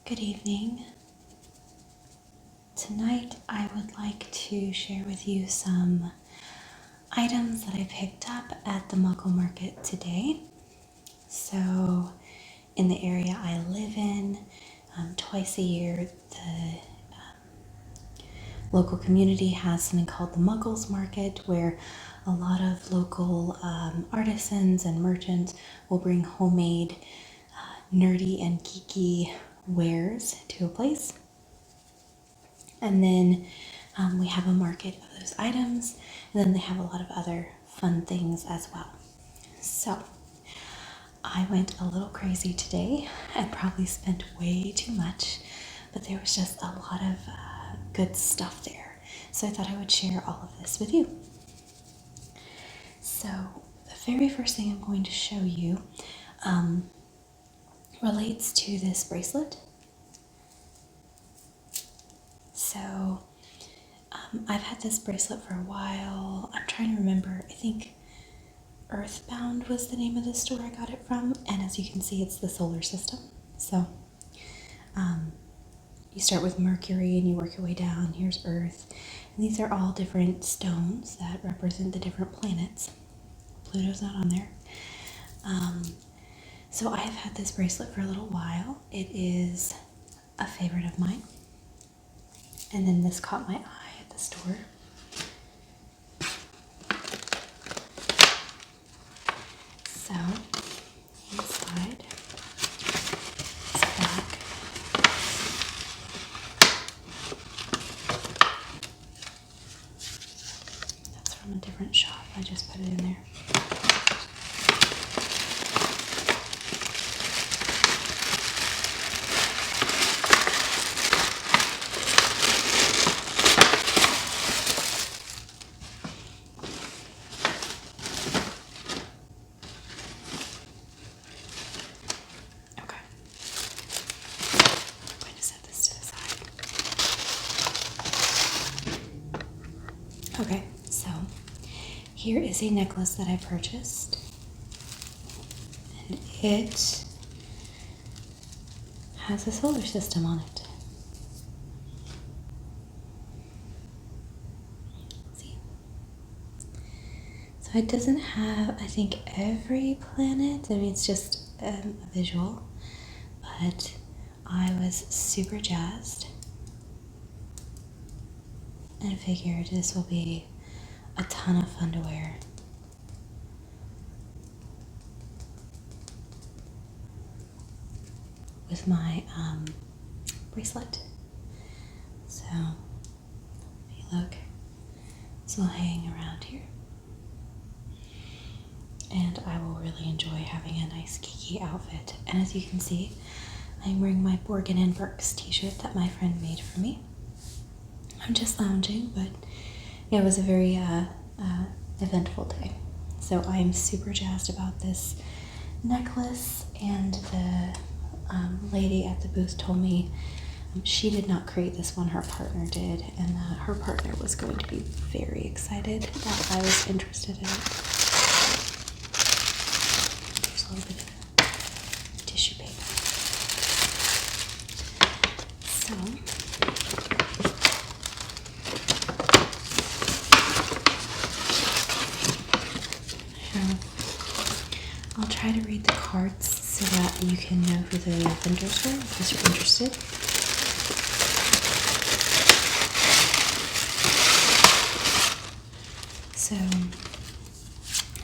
Good evening. Tonight I would like to share with you some items that I picked up at the Muggle Market today. So in the area I live in, twice a year the local community has something called the Muggles Market, where a lot of local artisans and merchants will bring homemade nerdy and geeky wares to a place. And then we have a market of those items, and then they have a lot of other fun things as well. So I went a little crazy today and probably spent way too much, but there was just a lot of good stuff there. So I thought I would share all of this with you. So the very first thing I'm going to show you relates to this bracelet. So I've had this bracelet for a while. I'm trying to remember. I think Earthbound was the name of the store I got it from. And as you can see, it's the solar system. So you start with Mercury and you work your way down. Here's Earth. And these are all different stones that represent the different planets. Pluto's not on there. So I have had this bracelet for a little while. It is a favorite of mine. And then this caught my eye at the store. So, inside is a bag. That's from a different shop. I just put it in there. Okay, so here is a necklace that I purchased, and it has a solar system on it. See? So it doesn't have, I think, every planet. I mean, it's just a visual, but I was super jazzed and figured this will be a ton of fun to wear. With my bracelet. So, if you look, this will hang around here. And I will really enjoy having a nice geeky outfit. And as you can see, I'm wearing my Borgin and Burks t-shirt that my friend made for me. I'm just lounging, but it was a very eventful day. So I'm super jazzed about this necklace, and the lady at the booth told me she did not create this one, her partner did, and her partner was going to be very excited that I was interested in it. There's a little bit of tissue paper. So I'll try to read the cards so that you can know who the vendors were, in case you're interested. So,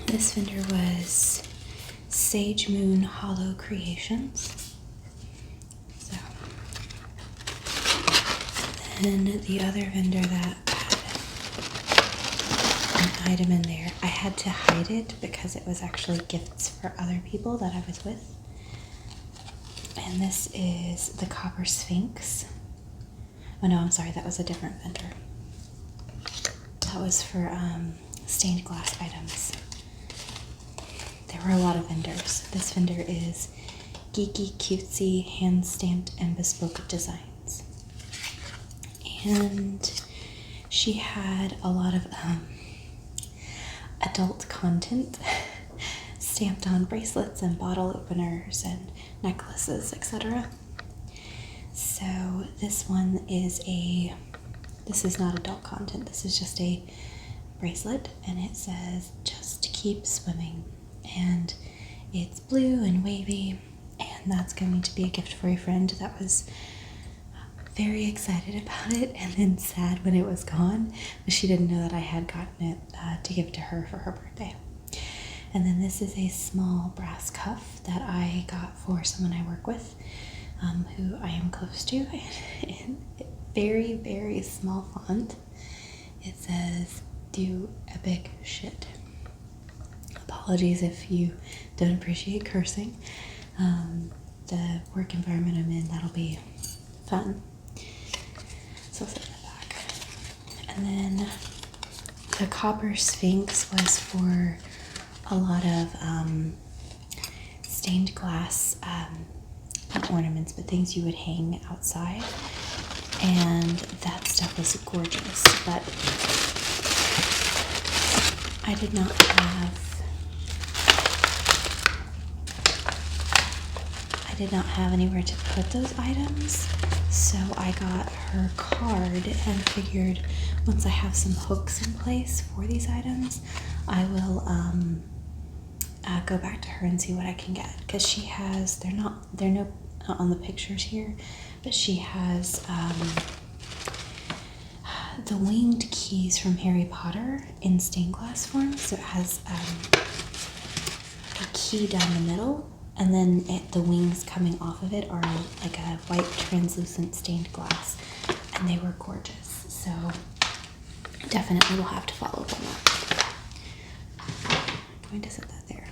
this vendor was Sage Moon Hollow Creations. So, and the other vendor that had an item in there, I had to hide it because it was actually gifts for other people that I was with. And this is the Copper Sphinx. Oh no, I'm sorry, that was a different vendor. That was for stained glass items. There were a lot of vendors. This vendor is Geeky Cutesy Hand Stamped and Bespoke Designs. And she had a lot of adult content stamped on bracelets and bottle openers and necklaces, etc. So this one is this is not adult content, this is just a bracelet, and it says just keep swimming, and it's blue and wavy, and that's going to be a gift for a friend that was very excited about it and then sad when it was gone, but she didn't know that I had gotten it to give to her for her birthday. And then this is a small brass cuff that I got for someone I work with, who I am close to, in very, very small font. It says, "Do epic shit." Apologies if you don't appreciate cursing. The work environment I'm in, that'll be fun. So I'll set that back. And then the copper sphinx was for a lot of stained glass, not ornaments, but things you would hang outside. And that stuff was gorgeous, but I did not have anywhere to put those items, so I got her card and figured once I have some hooks in place for these items, I will go back to her and see what I can get, because she has, they're not on the pictures here, but she has the winged keys from Harry Potter in stained glass form. So it has a key down the middle, and then the wings coming off of it are like a white translucent stained glass, and they were gorgeous. So definitely will have to follow up on that. I'm going to set that there.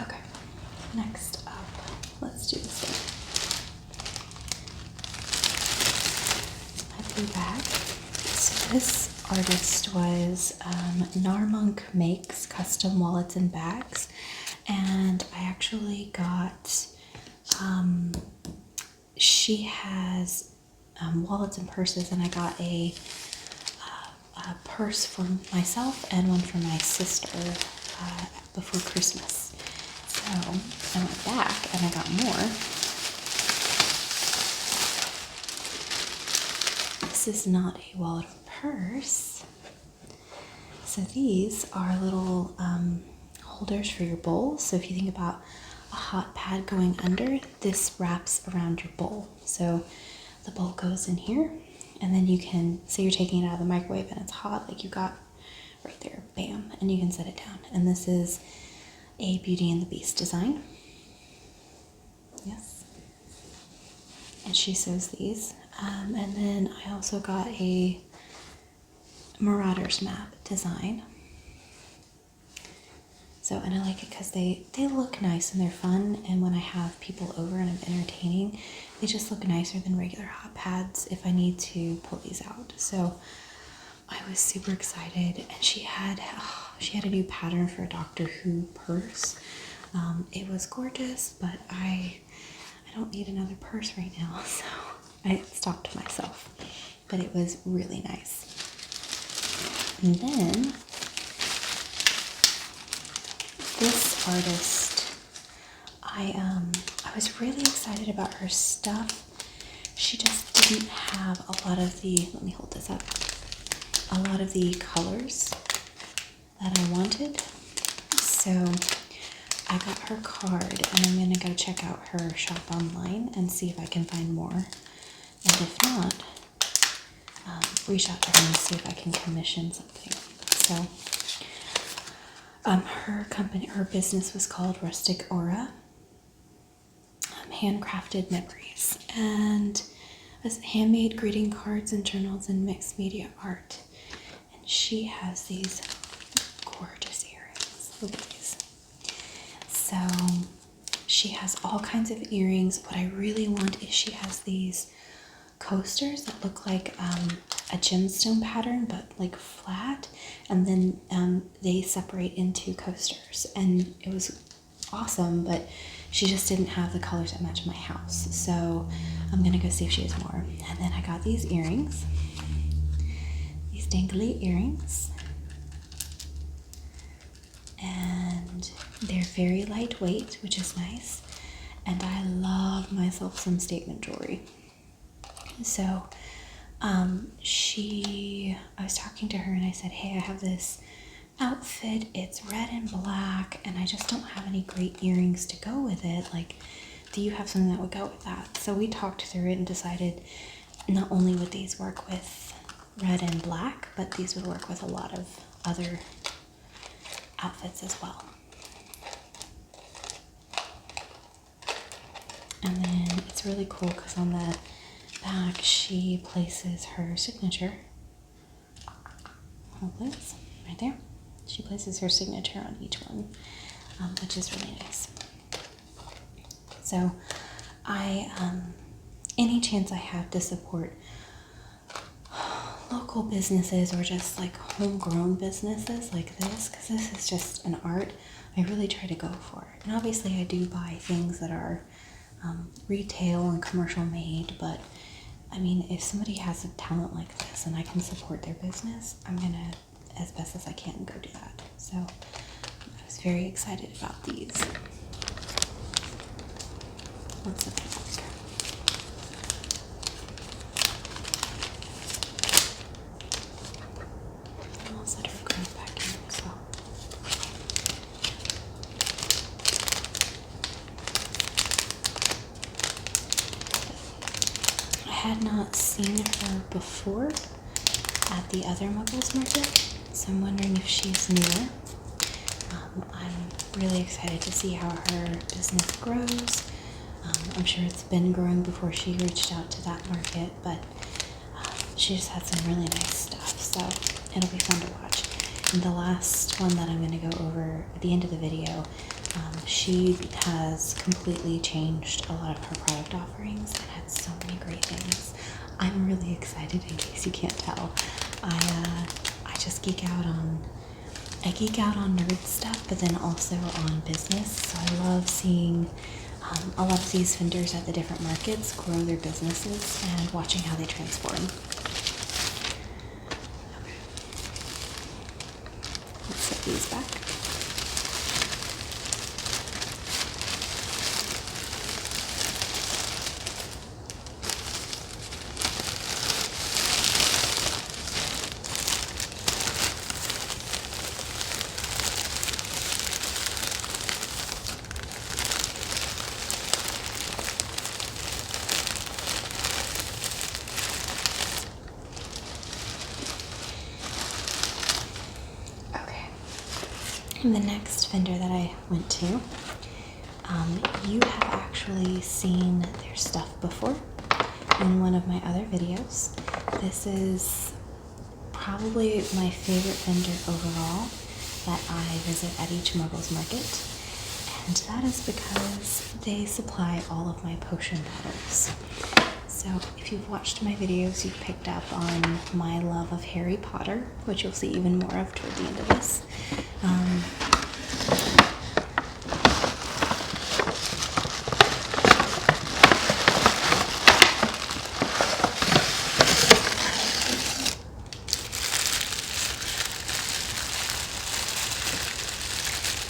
Okay, next up, let's do this one. My blue bag. So this artist was Narmonk Makes Custom Wallets and Bags, and I actually got, she has wallets and purses, and I got a purse for myself and one for my sister before Christmas. So I went back and I got more. This is not a wallet or purse. So these are little holders for your bowl. So if you think about a hot pad going under, this wraps around your bowl. So the bowl goes in here, and then you can, say you're taking it out of the microwave and it's hot, like you got right there, bam, and you can set it down. And this is a Beauty and the Beast design. Yes. And she sews these. And then I also got a Marauders map design. So, and I like it because they look nice and they're fun, and when I have people over and I'm entertaining, they just look nicer than regular hot pads if I need to pull these out. So I was super excited, and she had a new pattern for a Doctor Who purse. It was gorgeous, but I don't need another purse right now, so I stopped myself. But it was really nice. And then this artist, I was really excited about her stuff. She just didn't have a lot of the, let me hold this up, a lot of the colors that I wanted. So I got her card, and I'm gonna go check out her shop online and see if I can find more. And if not, reach out to her and see if I can commission something. So her business was called Rustic Aura, handcrafted memories, and handmade greeting cards and journals and mixed media art. And she has these gorgeous earrings. Look at these. So she has all kinds of earrings. What I really want is she has these coasters that look like a gemstone pattern, but like flat, and then they separate into coasters, and it was awesome, but she just didn't have the colors that match my house. So I'm gonna go see if she has more. And then I got these earrings, these dangly earrings, and they're very lightweight, which is nice. and I love myself some statement jewelry. So I was talking to her and I said, hey, I have this outfit, it's red and black, and I just don't have any great earrings to go with it. Like, do you have something that would go with that? So we talked through it and decided not only would these work with red and black, but these would work with a lot of other outfits as well. And then it's really cool because on the back she places her signature. Hold this, right there. She places her signature on each one, which is really nice. So any chance I have to support local businesses or just like homegrown businesses like this, because this is just an art, I really try to go for it. And obviously I do buy things that are retail and commercial made, but I mean, if somebody has a talent like this and I can support their business, I'm gonna, as best as I can, go do that. So I was very excited about these. Let's look at that. I'll set her card back in as well. I had not seen her before at the other Muggles market, so I'm wondering if she's newer. I'm really excited to see how her business grows. I'm sure it's been growing before she reached out to that market, but she just had some really nice stuff, so it'll be fun to watch. And the last one that I'm going to go over at the end of the video, she has completely changed a lot of her product offerings and had so many great things. I'm really excited, in case you can't tell. I just geek out on nerd stuff, but then also on business. So I love seeing a lot of these vendors at the different markets grow their businesses and watching how they transform. Okay. Let's set these back. The next vendor that I went to, you have actually seen their stuff before in one of my other videos. This is probably my favorite vendor overall that I visit at each Muggles market, and that is because they supply all of my potion bottles. So if you've watched my videos, you've picked up on my love of Harry Potter, which you'll see even more of toward the end of this.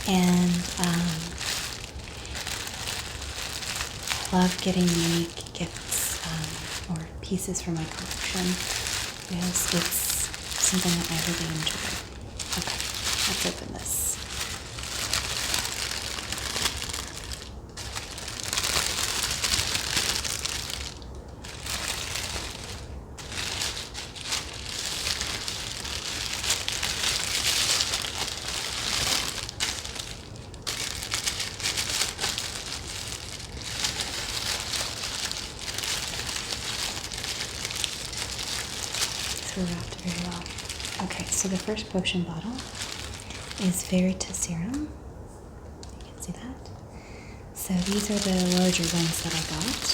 And I love getting unique gifts or pieces for my collection because it's something that I really enjoy. Okay, let's open this. Wrapped very well. Okay, so the first potion bottle is Veritaserum. You can see that. So these are the larger ones that I got.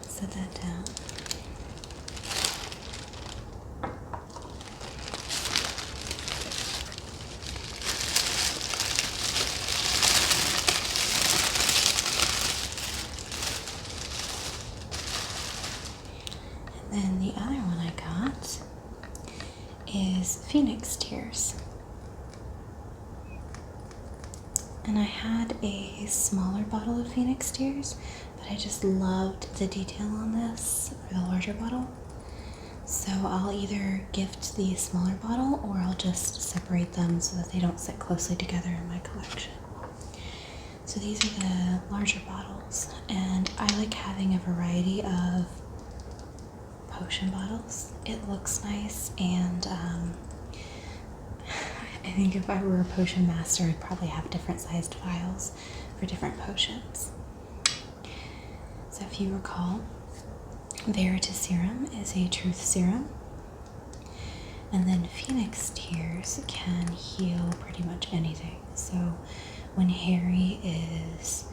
Set that down. And the other one I got Phoenix Tears. And I had a smaller bottle of Phoenix Tears, but I just loved the detail on this for the larger bottle. So I'll either gift the smaller bottle or I'll just separate them so that they don't sit closely together in my collection. So these are the larger bottles, and I like having a variety of potion bottles. It looks nice, and I think if I were a potion master, I'd probably have different sized vials for different potions. So if you recall, Veritas Serum is a truth serum, and then Phoenix Tears can heal pretty much anything. So when Harry is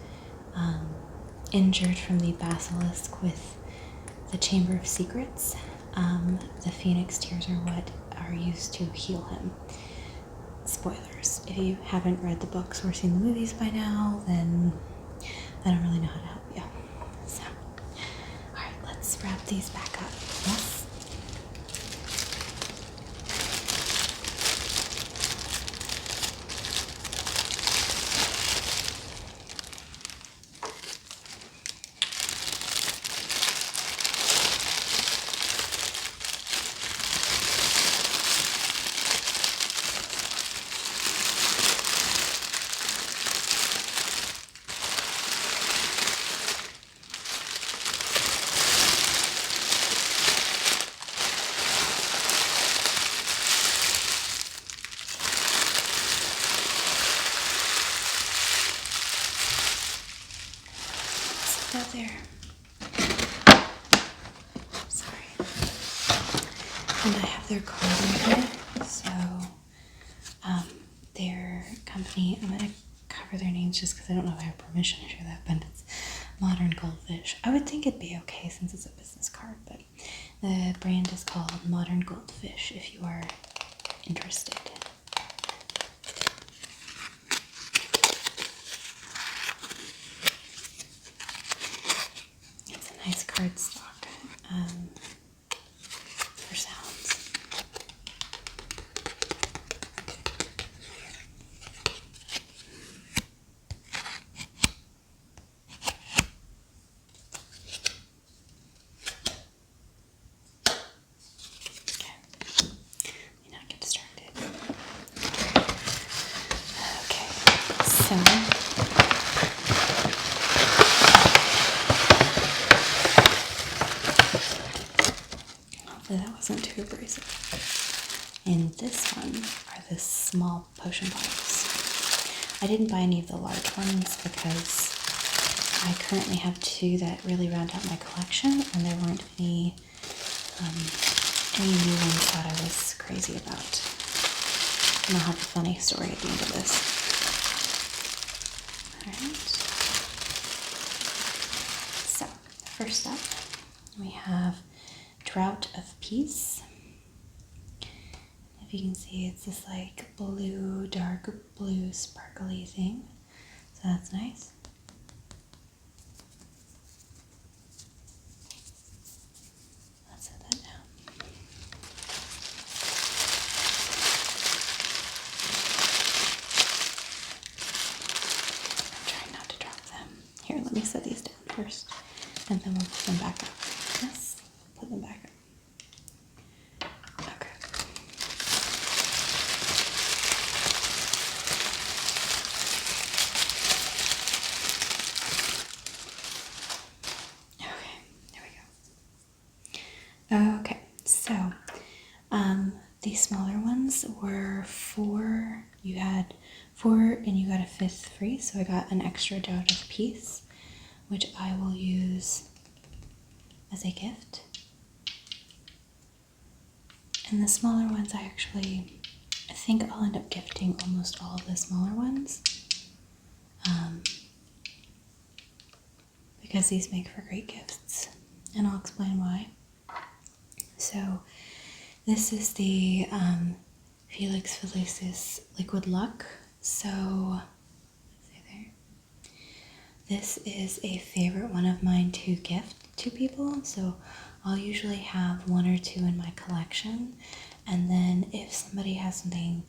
injured from the basilisk with the Chamber of Secrets, the Phoenix Tears are what are used to heal him. Spoilers. If you haven't read the books or seen the movies by now, then I don't really know how to help you. So, alright, let's wrap these back up. Yes? Out there. Sorry. And I have their card in here. So, their company, I'm going to cover their names just because I don't know if I have permission to share that, but it's Modern Goldfish. I would think it'd be okay since it's a business card, but the brand is called Modern Goldfish if you are interested. It's a nice cardstock for sounds. Okay, let me not get distracted. Okay, so hopefully that wasn't too abrasive. And this one are the small potion bottles. I didn't buy any of the large ones because I currently have two that really round out my collection, and there weren't any new ones that I was crazy about. And I'll have a funny story at the end of this. Alright. So, first up, we have Drought of Peace. If you can see, it's this like blue, dark blue, sparkly thing. So that's nice. Let's set that down. I'm trying not to drop them. Here, let me set these down first, and then we'll put them back up. Yes, put them back up. Okay, so these smaller ones were 4. You had 4 and you got a 5th free, so I got an extra Drought of Peace, which I will use as a gift. And the smaller ones, I think I'll end up gifting almost all of the smaller ones, because these make for great gifts, and I'll explain why. So this is the Felix Felicis Liquid Luck. So, let's see there. This is a favorite one of mine to gift to people. So I'll usually have 1 or 2 in my collection, And then if somebody has something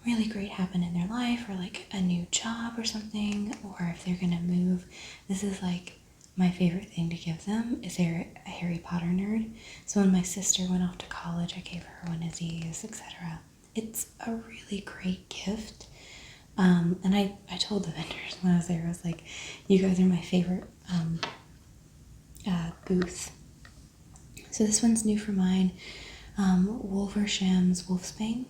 really great happen in their life, or like a new job or something, or if they're gonna move, this is like my favorite thing to give them. Is they're a Harry Potter nerd. So when my sister went off to college, I gave her one of these, etc. It's a really great gift. And I told the vendors when I was there, I was like, you guys are my favorite booth. So this one's new for mine. Wolversham's Wolfsbane.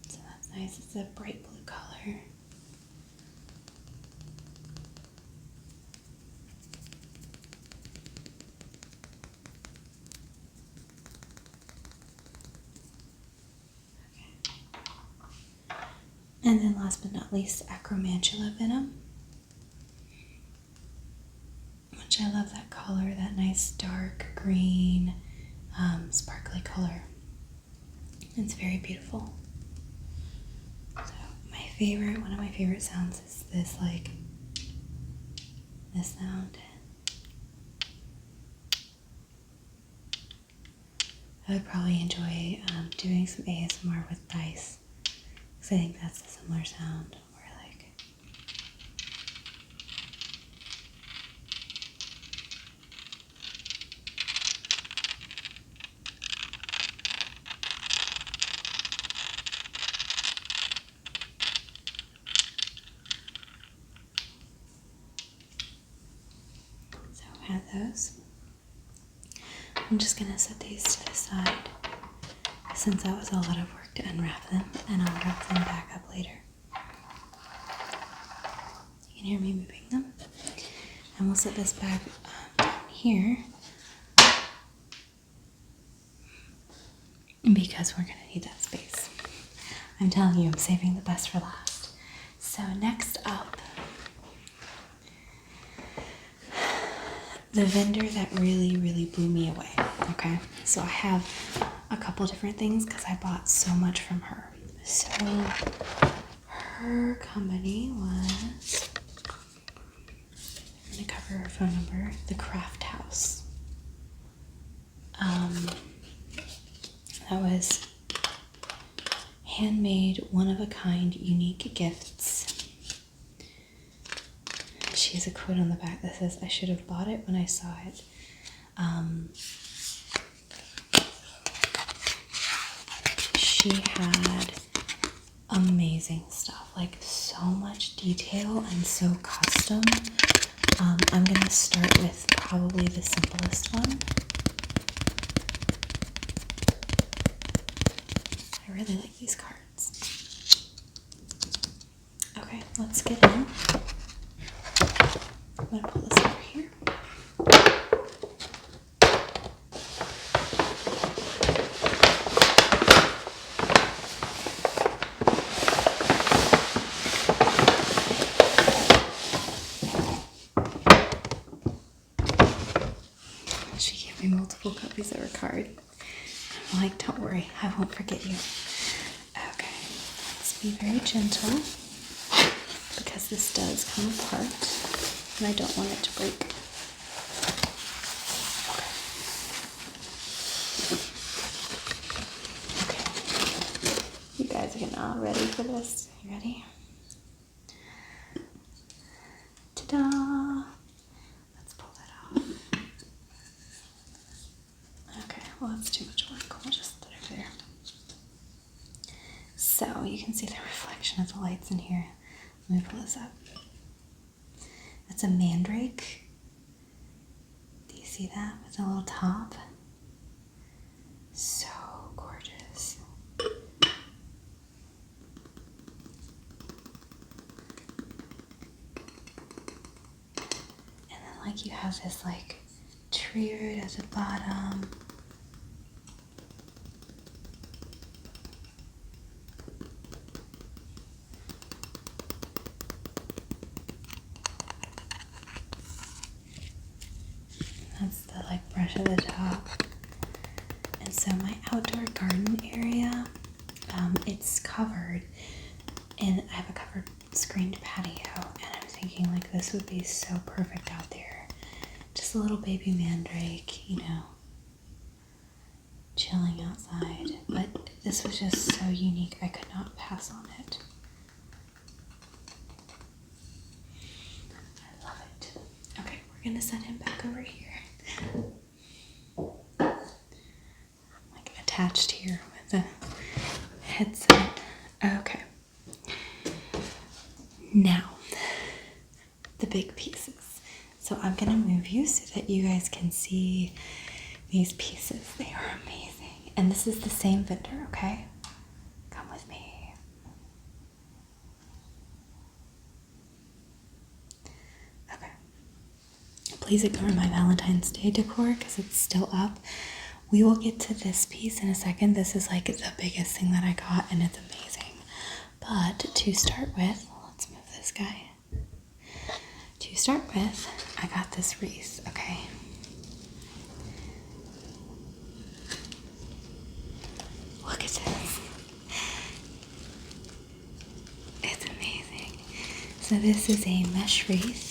So that's nice. It's a bright blue color. And then last but not least, Acromantula Venom, which I love that color, that nice dark green, sparkly color. It's very beautiful. So one of my favorite sounds is this, like, this sound. I would probably enjoy doing some ASMR with dice, because I think that's a similar sound. Where like, so I have those. I'm just gonna set these to the side, since that was a lot of work to unwrap them, and I'll wrap them back up later. You can hear me moving them. And we'll set this back down here, because we're gonna need that space. I'm telling you, I'm saving the best for last. So next up, the vendor that really, really blew me away. Okay, so I have a couple different things because I bought so much from her. So her company was, I'm gonna cover her phone number, the Craft House. That was handmade, one-of-a-kind, unique gifts. She has a quote on the back that says, "I should have bought it when I saw it." She had amazing stuff, like so much detail and so custom. I'm gonna start with probably the simplest one. I really like these cards. Okay, let's get in. I'm gonna pull this over here. She gave me multiple copies of her card. I'm like, don't worry, I won't forget you. Okay, let's be very gentle, because this does come apart and I don't want it to break. Okay, you guys are getting all ready for this. You ready? Ta-da! Let's pull that off. Okay, well, that's too much work. We'll just put it there. So you can see the reflection of the lights in here. Let me pull this up. That's a mandrake. Do you see that with a little top? So gorgeous. And then like you have this like tree root at the bottom. That's the like brush at the top. And so my outdoor garden area, it's covered, and I have a covered screened patio, and I'm thinking like this would be so perfect out there. Just a little baby mandrake, you know. chilling outside, but this was just so unique. I could not pass on it. I love it. Okay, we're gonna set him back over here. Like attached here with the headset. Okay. Now, the big pieces. So I'm gonna move you so that you guys can see these pieces. They are amazing. And this is the same vendor, okay? Come with me. Okay. Please ignore my Valentine's Day decor because it's still up. We will get to this piece in a second. This is like the biggest thing that I got and it's amazing. But to start with, let's move this guy. To start with, I got this wreath, okay? Look at this. It's amazing. So this is a mesh wreath.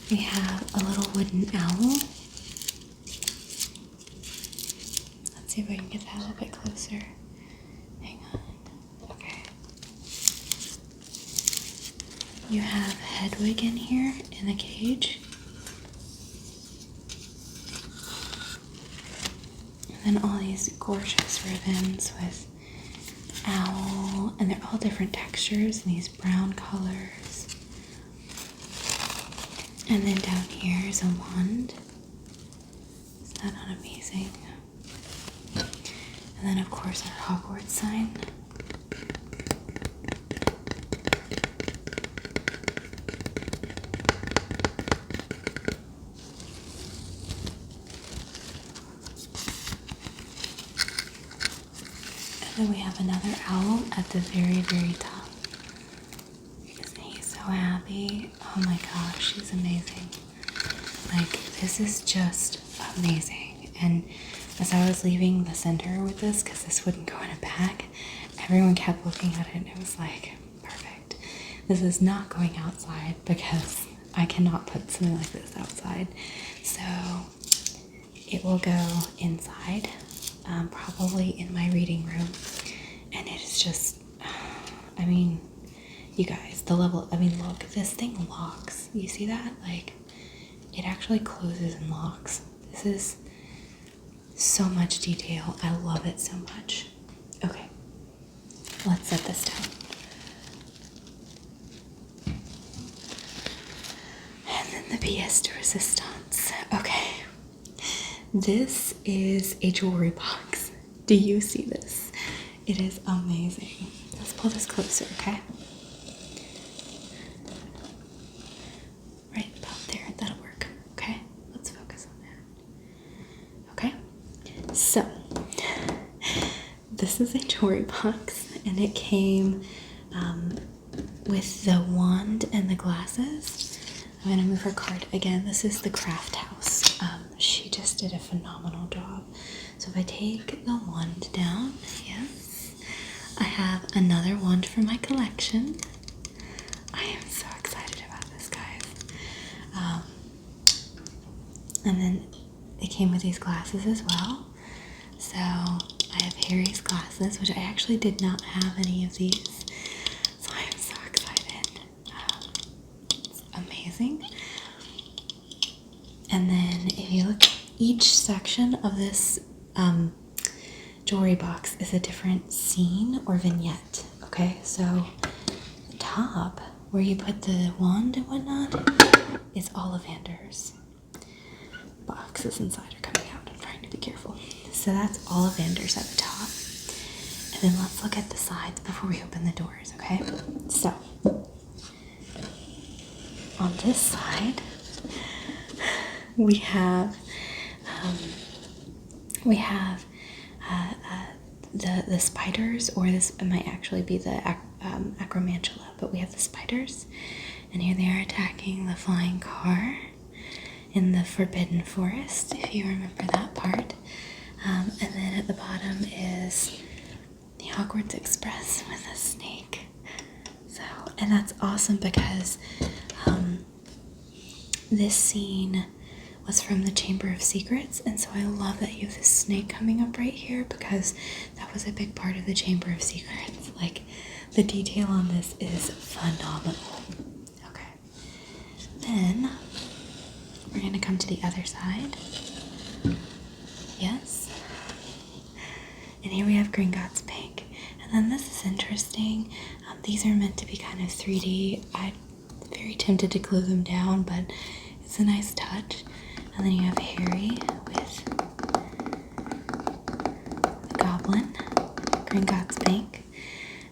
We have a little wooden owl. Let's see if I can get that a little bit closer. Hang on. Okay. You have Hedwig in here in a cage. And then all these gorgeous ribbons with owl, and they're all different textures and these brown colors. And then down here is a wand. Is that not amazing? And then of course our Hogwarts sign. And then we have another owl at the very, very top. Isn't he so happy? Oh my gosh, he's amazing. Like, this is just amazing. And as I was leaving the center with this, because this wouldn't go in a bag, everyone kept looking at it and it was like, perfect. This is not going outside because I cannot put something like this outside. So it will go inside, probably in my reading room. And it is just, I mean, you guys, the level, I mean, look, this thing locks. You see that? Like, it actually closes and locks. This is so much detail. I love it so much. Okay, let's set this down. And then the pièce de resistance. Okay, this is a jewelry box. Do you see this? It is amazing. Let's pull this closer, okay? Right about there, that'll work, okay? Let's focus on that. Okay, so this is a jewelry box and it came with the wand and the glasses. I'm gonna move her card again. This is the craft house. She just did a phenomenal job. So if I take the wand down, yes, I have another wand for my collection. I am so excited about this, guys. And then it came with these glasses as well. So I have Harry's glasses, which I actually did not have any of these. So I am so excited. It's amazing. And then if you look, each section of this jewelry box is a different scene or vignette. Okay, so the top where you put the wand and whatnot is Ollivander's. Boxes inside are coming out. I'm trying to be careful. So that's Ollivander's at the top. And then let's look at the sides before we open the doors, okay? So on this side, we have the spiders, or this might actually be the acromantula, but we have the spiders, and here they are attacking the flying car in the Forbidden Forest, if you remember that part. And then at the bottom is the Hogwarts Express with a snake. So, and that's awesome because this scene was from the Chamber of Secrets, and so I love that you have this snake coming up right here because that was a big part of the Chamber of Secrets. Like, the detail on this is phenomenal. Okay, then we're gonna come to the other side. Yes, and here we have Gringotts Pink, and then this is interesting. These are meant to be kind of 3D. I'm very tempted to glue them down, but it's a nice touch. And then you have Harry with the Goblin, Gringotts Pink.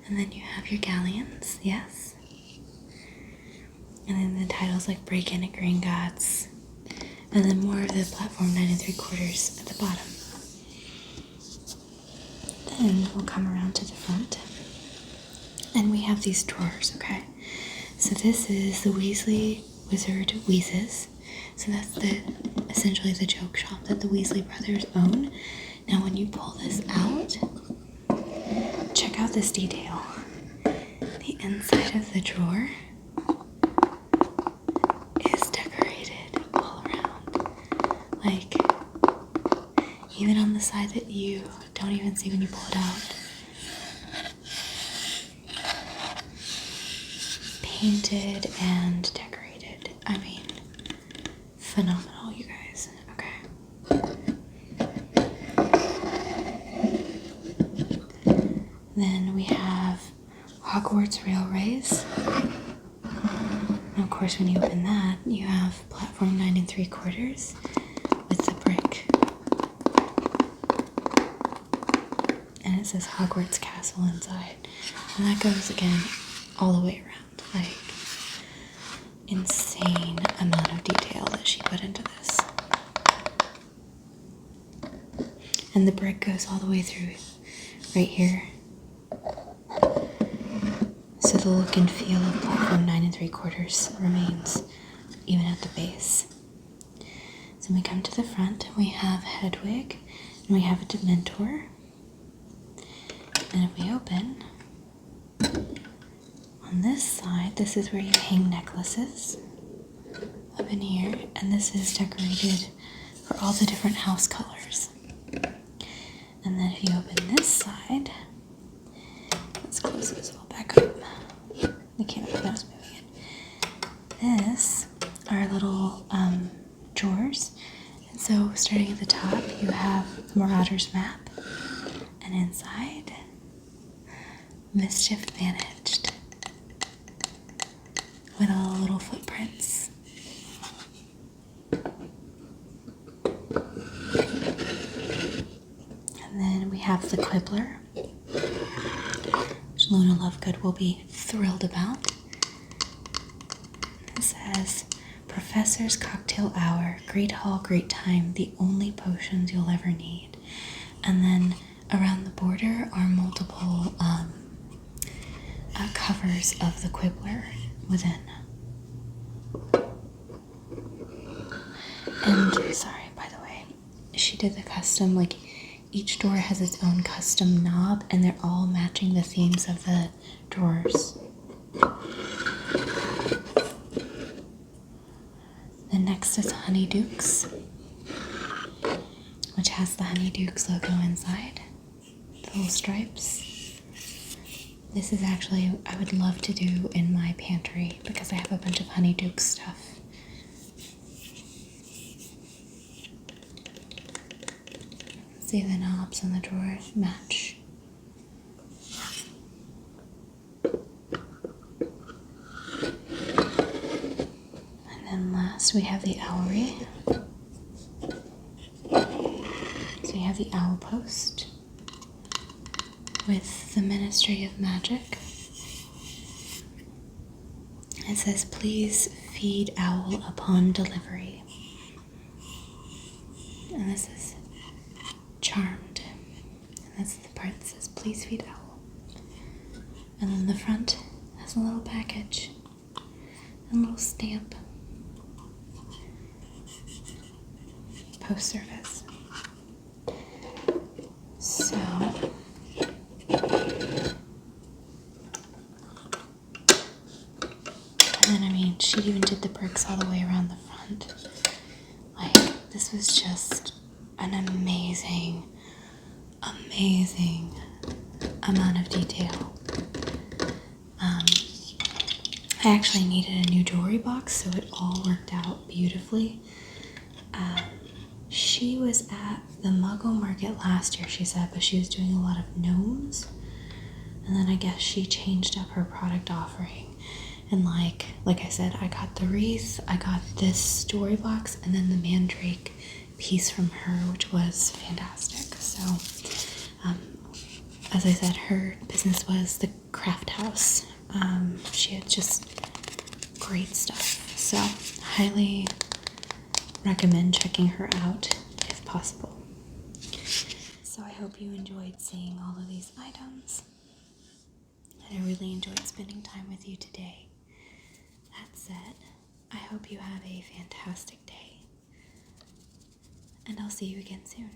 And then you have your galleons, yes. And then the titles like Break In at Gringotts. And then more of the platform 9 3/4 at the bottom. Then we'll come around to the front. And we have these drawers, okay? So this is the Weasley Wizard Wheezes. So that's essentially the joke shop that the Weasley brothers own. Now when you pull this out, check out this detail. The inside of the drawer is decorated all around. Like, even on the side that you don't even see when you pull it out. Painted and decorated. I mean, phenomenal, you guys. Okay. Then we have Hogwarts Railways. And of course, when you open that, you have platform 9 3/4 with the brick. And it says Hogwarts Castle inside. And that goes again all the way around. Like, insane amount of detail that she put into this. And the brick goes all the way through right here. So the look and feel of platform 9 3/4 remains even at the base. So we come to the front, and we have Hedwig, and we have a Dementor. And if we open, on this side, this is where you hang necklaces up in here, and this is decorated for all the different house colors. And then if you open this side, let's close this all back up. The camera was moving it. This are little drawers, and so starting at the top, you have the Marauders map, and inside, Mischief Managed, with all the little footprints. And then we have the Quibbler, which Luna Lovegood will be thrilled about. It says, Professor's Cocktail Hour, Great Hall, Great Time, the only potions you'll ever need. And then around the border are multiple covers of the Quibbler within. And sorry, by the way, she did the custom, like, each door has its own custom knob, and they're all matching the themes of the drawers. Then next is Honeydukes, which has the Honeydukes logo inside, the little stripes. This is actually, I would love to do in my pantry because I have a bunch of Honeydukes stuff. See, the knobs on the drawers match. And then last we have the owlry. So you have the owl post with the Ministry of Magic. It says, please feed owl upon delivery. And this is Charmed. And that's the part that says, please feed owl. And then the front has a little package and a little stamp. Post service. So, and then, I mean, she even did the bricks all the way around the front. Like, this was just an amazing, amazing amount of detail. I actually needed a new jewelry box, so it all worked out beautifully. She was at the Muggle market last year, she said, but she was doing a lot of gnomes. And then I guess she changed up her product offering. And like I said, I got the wreath, I got this jewelry box, and then the mandrake piece from her, which was fantastic. So, as I said, her business was the craft house. She had just great stuff. So, highly recommend checking her out if possible. So I hope you enjoyed seeing all of these items. And I really enjoyed spending time with you today. That said, I hope you have a fantastic day. And I'll see you again soon.